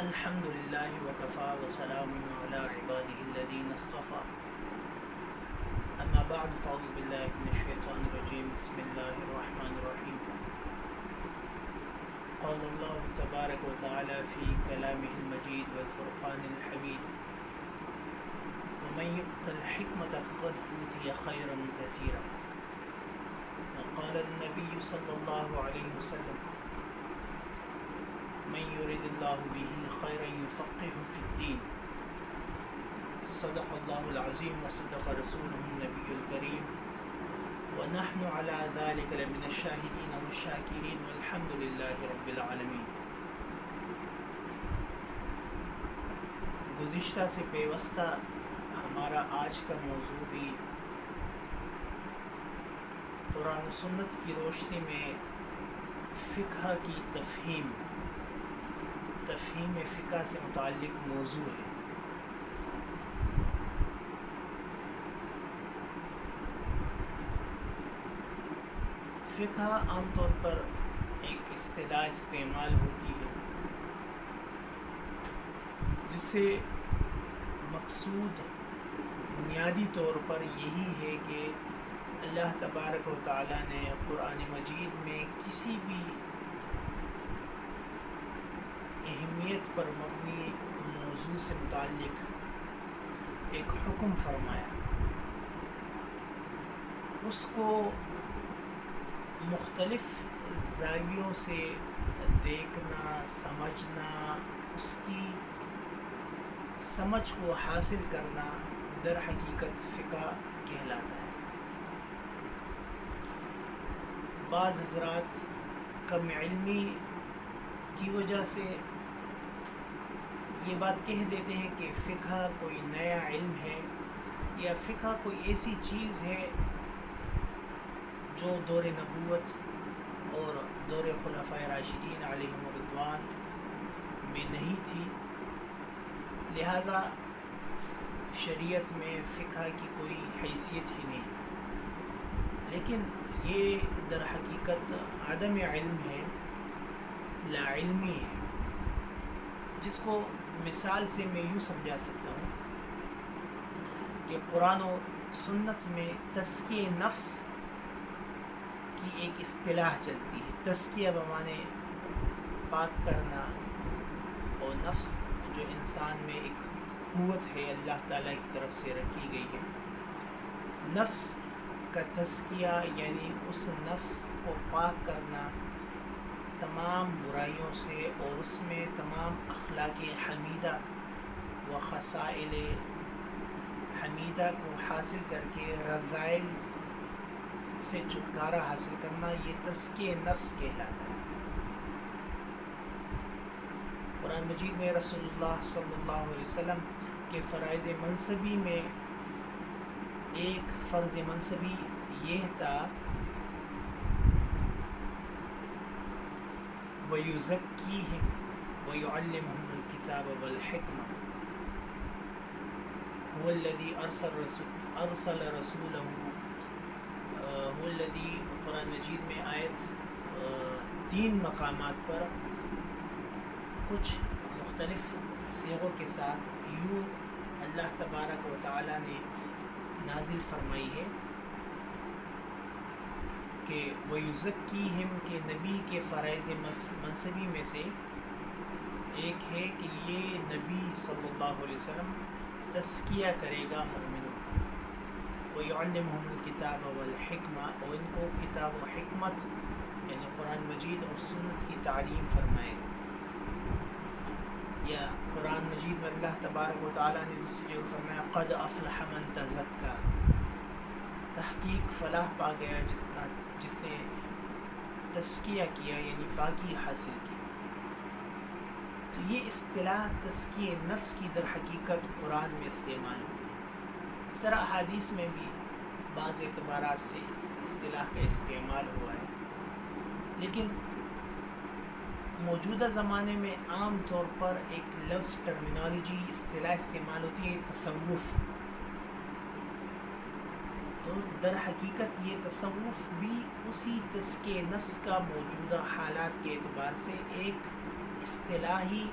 الحمد للہ وکفا وسلام علی عباده الذین اصطفى اما بعد فاعوذ باللہ من الشیطان الرجیم بسم اللہ الرحمن الرحیم قال اللہ تبارک وتعالی فی کلامہ المجید والفرقان الحمید ومن یؤت الحکمۃ فقد اوتی خیرا کثیرا وقال النبی صلی اللہ علیہ وسلم من يرد الله به خيرا يفقهه في الدين صدق الله العظيم وصدق رسوله النبي الكريم ونحن على ذلك لمن الشاهدين والشاكرين والحمد لله رب العالمين۔ گزشتہ سے پیوستہ ہمارا آج کا موضوع بھی قرآن و سنت کی روشنی میں فقہ کی تفہیم فقہ سے متعلق موضوع ہے۔ فقہ عام طور پر ایک اصطلاح استعمال ہوتی ہے جس سے مقصود بنیادی طور پر یہی ہے کہ اللہ تبارک و تعالیٰ نے قرآن مجید میں کسی بھی اہمیت پر مبنی موضوع سے متعلق ایک حکم فرمایا، اس کو مختلف زاویوں سے دیکھنا، سمجھنا، اس کی سمجھ کو حاصل کرنا در حقیقت فقہ کہلاتا ہے۔ بعض حضرات کم علمی کی وجہ سے یہ بات کہہ دیتے ہیں کہ فقہ کوئی نیا علم ہے یا فقہ کوئی ایسی چیز ہے جو دور نبوت اور دور خلفائے راشدین علیہم الرضوان میں نہیں تھی، لہذا شریعت میں فقہ کی کوئی حیثیت ہی نہیں۔ لیکن یہ در حقیقت عدم علم ہے، لا علمی ہے، جس کو مثال سے میں یوں سمجھا سکتا ہوں کہ قرآن و سنت میں تزکیہ نفس کی ایک اصطلاح چلتی ہے۔ تزکیہ بمعنی پاک کرنا، اور نفس جو انسان میں ایک قوت ہے اللہ تعالیٰ کی طرف سے رکھی گئی ہے، نفس کا تزکیہ یعنی اس نفس کو پاک کرنا تمام برائیوں سے، اور اس میں تمام اخلاق حمیدہ و خصائل حمیدہ کو حاصل کر کے رذائل سے چھٹکارا حاصل کرنا، یہ تزکیہ نفس کہلاتا ہے۔ قرآن مجید میں رسول اللہ صلی اللہ علیہ وسلم کے فرائض منصبی میں ایک فرض منصبی یہ تھا وَيُزَكِّيهِمْ وَيُعَلِّمُهُمُ الْكِتَابَ وَالْحِكْمَةَ هُوَ الَّذِي أَرْسَلَ رَسُولَهُ هُوَ الَّذِي قرآن مجید میں آیت 3 مقامات پر کچھ مختلف صیغوں کے ساتھ یوں اللہ تبارک و تعالیٰ نے نازل فرمائی ہے کہ وَيُزَكِّيهِمْ کے نبی کے فرائض منصبی میں سے ایک ہے کہ یہ نبی صلی اللہ علیہ وسلم تزکیہ کرے گا مومنوں کا، وَيُعَلِّمُهُمُ الْكِتَابَ وَالْحِكْمَةَ، اور ان کو کتاب و حکمت یعنی قرآن مجید اور سنت کی تعلیم فرمائے گا۔ یا قرآن مجید میں اللہ تبارک و تعالیٰ نے دوسری جگہ فرمایا قد افلح من تزکا، تحقیق فلاح پا گیا جس نے تزکیہ کیا یعنی پاکی حاصل کی۔ تو یہ اصطلاح تزکیہ نفس کی در حقیقت قرآن میں استعمال ہوئی۔ اس طرح احادیث میں بھی بعض اعتبارات سے اس اصطلاح کا استعمال ہوا ہے، لیکن موجودہ زمانے میں عام طور پر ایک لفظ ٹرمینالوجی اصطلاح استعمال ہوتی ہے تصوف۔ تو در حقیقت یہ تصوف بھی اسی تزکیہ نفس کا موجودہ حالات کے اعتبار سے ایک اصطلاحی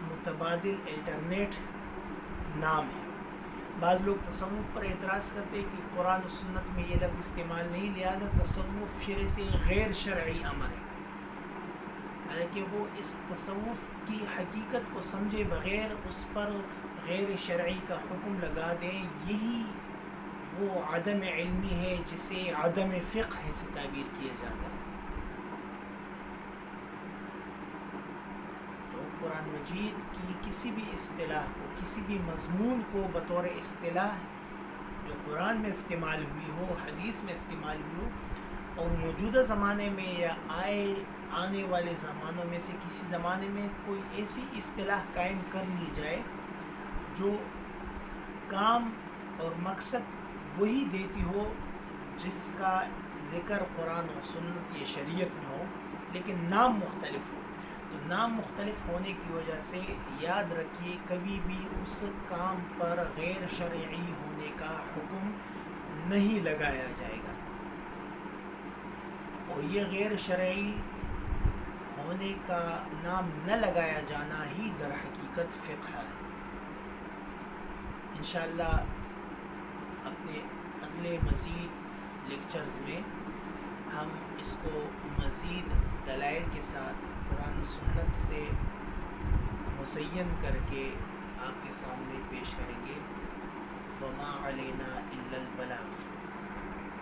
متبادل الٹرنیٹ نام ہے۔ بعض لوگ تصوف پر اعتراض کرتے ہیں کہ قرآن و سنت میں یہ لفظ استعمال نہیں، لہذا تصوف شرع سے غیر شرعی امر ہے۔ حالانکہ وہ اس تصوف کی حقیقت کو سمجھے بغیر اس پر غیر شرعی کا حکم لگا دیں، یہی وہ عدم علمی ہے جسے عدم فقہ سے تعبیر کیا جاتا ہے۔ تو قرآن مجید کی کسی بھی اصطلاح کو، کسی بھی مضمون کو بطور اصطلاح جو قرآن میں استعمال ہوئی ہو، حدیث میں استعمال ہوئی ہو، اور موجودہ زمانے میں یا آنے والے زمانوں میں سے کسی زمانے میں کوئی ایسی اصطلاح قائم کر لی جائے جو کام اور مقصد وہی دیتی ہو جس کا ذکر قرآن و سنت یا شریعت میں ہو، لیکن نام مختلف ہو، تو نام مختلف ہونے کی وجہ سے یاد رکھیے کبھی بھی اس کام پر غیر شرعی ہونے کا حکم نہیں لگایا جائے گا، اور یہ غیر شرعی ہونے کا نام نہ لگایا جانا ہی در حقیقت فقہ ہے۔ انشاءاللہ اپنے اگلے مزید لیکچرز میں ہم اس کو مزید دلائل کے ساتھ قرآن و سنت سے مزین کر کے آپ کے سامنے پیش کریں گے۔ وما علینا الا البلاغ۔